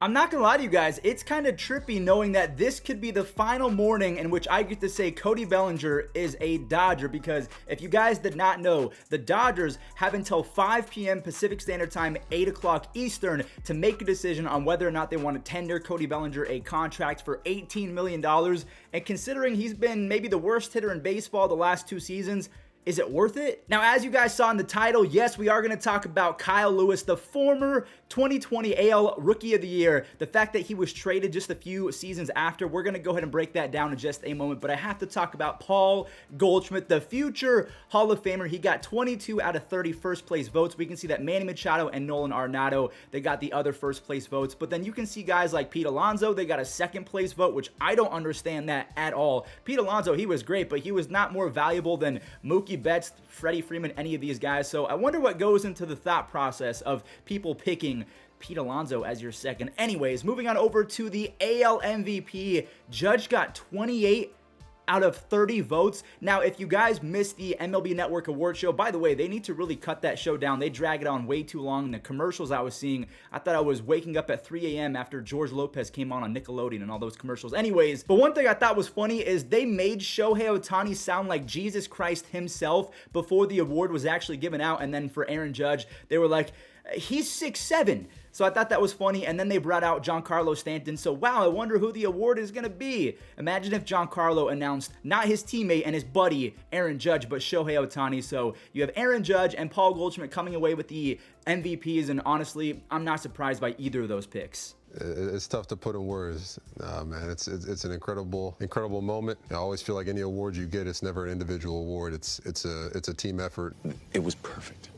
I'm not gonna lie to you guys, it's kind of trippy knowing that this could be the final morning in which I get to say Cody Bellinger is a Dodger, because if you guys did not know, the Dodgers have until 5 p.m. Pacific Standard Time, 8 o'clock Eastern, to make a decision on whether or not they want to tender Cody Bellinger a contract for $18 million. And considering he's been maybe the worst hitter in baseball the last 2 seasons, is it worth it? Now, as you guys saw in the title, yes, we are going to talk about Kyle Lewis, the former 2020 AL Rookie of the Year. The fact that he was traded just a few seasons after, we're going to go ahead and break that down in just a moment. But I have to talk about Paul Goldschmidt, the future Hall of Famer. He got 22 out of 30 first place votes. We can see that Manny Machado and Nolan Arenado, they got the other first place votes. But then you can see guys like Pete Alonso, they got a second place vote, which I don't understand that at all. Pete Alonso, he was great, but he was not more valuable than Mookie Betts, Freddie Freeman, any of these guys. So I wonder what goes into the thought process of people picking Pete Alonso as your second. Anyways, moving on over to the AL MVP. Judge got 28 out of 30 votes. Now, if you guys missed the MLB Network award show, by the way, they need to really cut that show down. They drag it on way too long. And the commercials I was seeing, I thought I was waking up at 3 a.m. after George Lopez came on Nickelodeon and all those commercials. Anyways, but one thing I thought was funny is they made Shohei Ohtani sound like Jesus Christ himself before the award was actually given out. And then for Aaron Judge, they were like, he's 6'7". So I thought that was funny. And then they brought out Giancarlo Stanton. So wow, I wonder who the award is going to be. Imagine if Giancarlo announced not his teammate and his buddy Aaron Judge, but Shohei Ohtani. So you have Aaron Judge and Paul Goldschmidt coming away with the MVPs. And honestly, I'm not surprised by either of those picks. It's tough to put in words, man. It's an incredible moment. I always feel like any award you get, it's never an individual award. It's a team effort. It was perfect.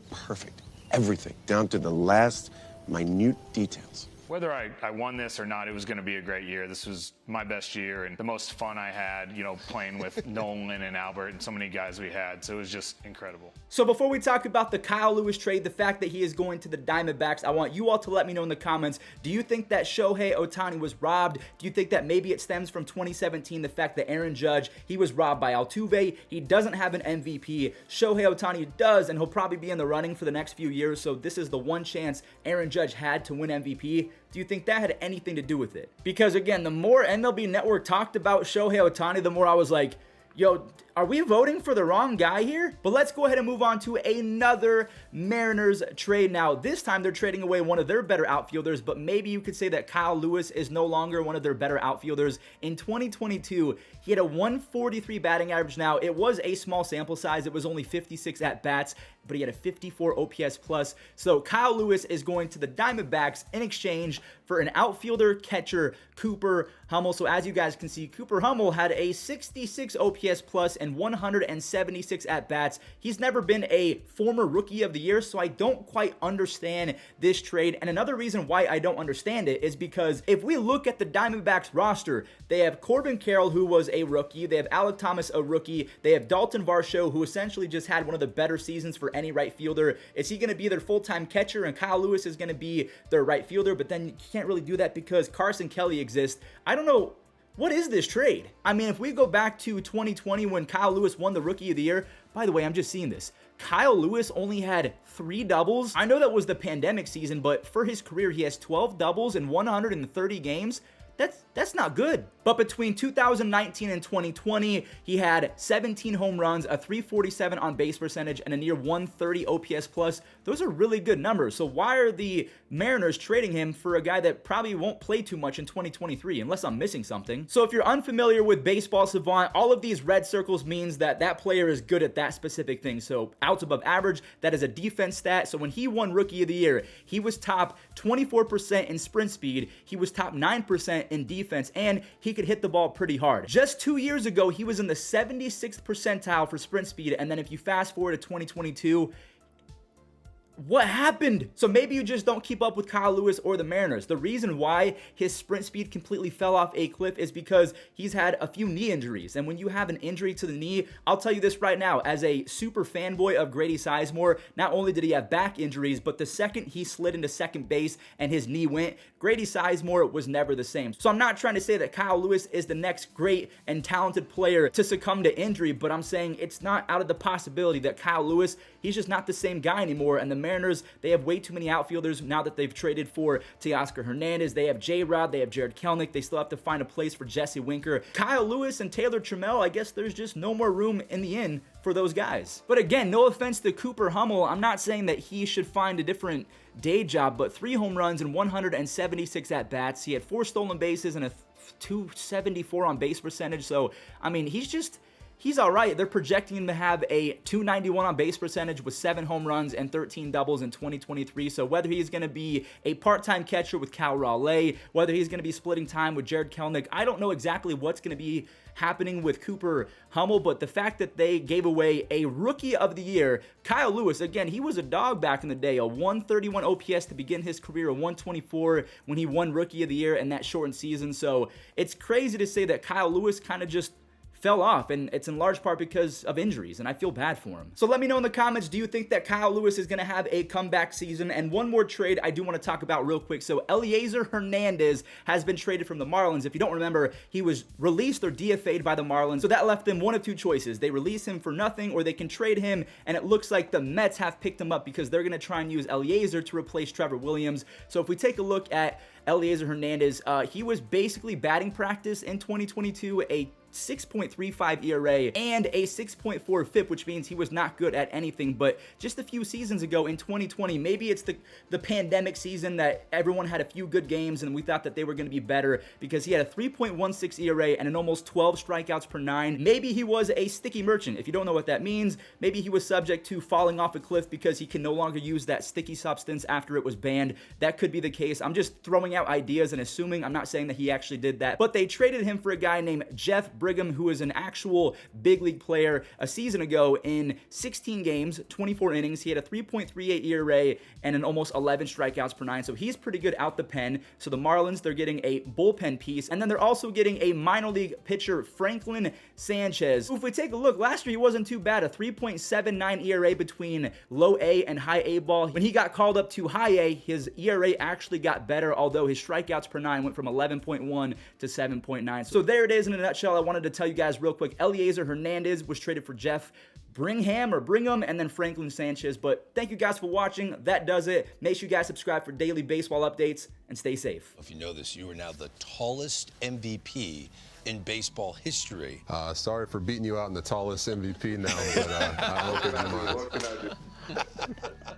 Everything, down to the last minute details. Whether I won this or not, it was going to be a great year. This was my best year and the most fun I had, playing with Nolan and Albert and so many guys we had. So it was just incredible. So before we talk about the Kyle Lewis trade, the fact that he is going to the Diamondbacks, I want you all to let me know in the comments, do you think that Shohei Ohtani was robbed? Do you think that maybe it stems from 2017, the fact that Aaron Judge, he was robbed by Altuve, he doesn't have an MVP, Shohei Ohtani does, and he'll probably be in the running for the next few years, so this is the one chance Aaron Judge had to win MVP. Do you think that had anything to do with it? Because again, the more MLB Network talked about Shohei Ohtani, the more I was like, yo, are we voting for the wrong guy here? But let's go ahead and move on to another Mariners trade. Now, this time they're trading away one of their better outfielders, but maybe you could say that Kyle Lewis is no longer one of their better outfielders. In 2022, he had a 143 batting average. Now, it was a small sample size. It was only 56 at-bats, but he had a 54 OPS plus. So Kyle Lewis is going to the Diamondbacks in exchange for an outfielder, catcher, Cooper Hummel. So as you guys can see, Cooper Hummel had a 66 OPS plus and 176 at-bats. He's never been a former Rookie of the Year, so I don't quite understand this trade. And another reason why I don't understand it is because if we look at the Diamondbacks roster, they have Corbin Carroll, who was a rookie. They have Alec Thomas, a rookie. They have Dalton Varsho, who essentially just had one of the better seasons for any right fielder. Is he going to be their full-time catcher, and Kyle Lewis is going to be their right fielder? But then you can't really do that because Carson Kelly exists. I don't know. What is this trade? I mean, if we go back to 2020 when Kyle Lewis won the Rookie of the Year, by the way, I'm just seeing this. Kyle Lewis only had 3 doubles. I know that was the pandemic season, but for his career, he has 12 doubles in 130 games. That's not good. But between 2019 and 2020, he had 17 home runs, a 347 on base percentage, and a near 130 OPS plus. Those are really good numbers. So why are the Mariners trading him for a guy that probably won't play too much in 2023, unless I'm missing something? So if you're unfamiliar with Baseball Savant, all of these red circles means that that player is good at that specific thing. So outs above average, that is a defense stat. So when he won Rookie of the Year, he was top 24% in sprint speed. He was top 9% in defense, and he could hit the ball pretty hard. Just 2 years ago, he was in the 76th percentile for sprint speed, and then if you fast forward to 2022, what happened? So maybe you just don't keep up with Kyle Lewis or the Mariners. The reason why his sprint speed completely fell off a cliff is because he's had a few knee injuries. And when you have an injury to the knee, I'll tell you this right now, as a super fanboy of Grady Sizemore, not only did he have back injuries, but the second he slid into second base and his knee went, Grady Sizemore was never the same. So I'm not trying to say that Kyle Lewis is the next great and talented player to succumb to injury, but I'm saying it's not out of the possibility that Kyle Lewis, he's just not the same guy anymore, and the Mariners, they have way too many outfielders now that they've traded for Teoscar Hernandez. They have J-Rod, they have Jared Kelenic. They still have to find a place for Jesse Winker. Kyle Lewis and Taylor Trammell, I guess there's just no more room in the inn for those guys. But again, no offense to Cooper Hummel, I'm not saying that he should find a different day job, but 3 home runs and 176 at-bats. He had 4 stolen bases and a 274 on base percentage. So, I mean, he's all right. They're projecting him to have a 291 on base percentage with 7 home runs and 13 doubles in 2023. So whether he's going to be a part-time catcher with Cal Raleigh, whether he's going to be splitting time with Jared Kelenic, I don't know exactly what's going to be happening with Cooper Hummel, but the fact that they gave away a Rookie of the Year, Kyle Lewis, again, he was a dog back in the day, a 131 OPS to begin his career, a 124 when he won Rookie of the Year in that shortened season. So it's crazy to say that Kyle Lewis kind of just fell off, and it's in large part because of injuries, and I feel bad for him. So let me know in the comments, do you think that Kyle Lewis is going to have a comeback season? And one more trade I do want to talk about real quick. So Eliezer Hernandez has been traded from the Marlins. If you don't remember, he was released or DFA'd by the Marlins, so that left them one of 2 choices. They release him for nothing, or they can trade him, and it looks like the Mets have picked him up because they're going to try and use Eliezer to replace Trevor Williams. So if we take a look at Eliezer Hernandez, he was basically batting practice in 2022, a 6.35 ERA and a 6.4 FIP, which means he was not good at anything. But just a few seasons ago in 2020, maybe it's the pandemic season that everyone had a few good games and we thought that they were going to be better, because he had a 3.16 ERA and an almost 12 strikeouts per 9. Maybe he was a sticky merchant. If you don't know what that means, maybe he was subject to falling off a cliff because he can no longer use that sticky substance after it was banned. That could be the case. I'm just throwing out ideas and assuming. I'm not saying that he actually did that, but they traded him for a guy named Jeff Brigham, who is an actual big league player. A season ago in 16 games, 24 innings, he had a 3.38 ERA and an almost 11 strikeouts per 9. So he's pretty good out the pen. So the Marlins, they're getting a bullpen piece, and then they're also getting a minor league pitcher, Franklin Sanchez. If we take a look, last year he wasn't too bad, a 3.79 ERA between low A and high A ball. When he got called up to high A, his ERA actually got better, although his strikeouts per 9 went from 11.1 to 7.9. So there it is in a nutshell. I wanted to tell you guys real quick, Eliezer Hernandez was traded for Jeff Brigham, and then Franklin Sanchez. But thank you guys for watching. That does it. Make sure you guys subscribe for daily baseball updates, and stay safe. If you know this, you are now the tallest MVP in baseball history. Sorry for beating you out in the tallest MVP now, but I hope you don't mind.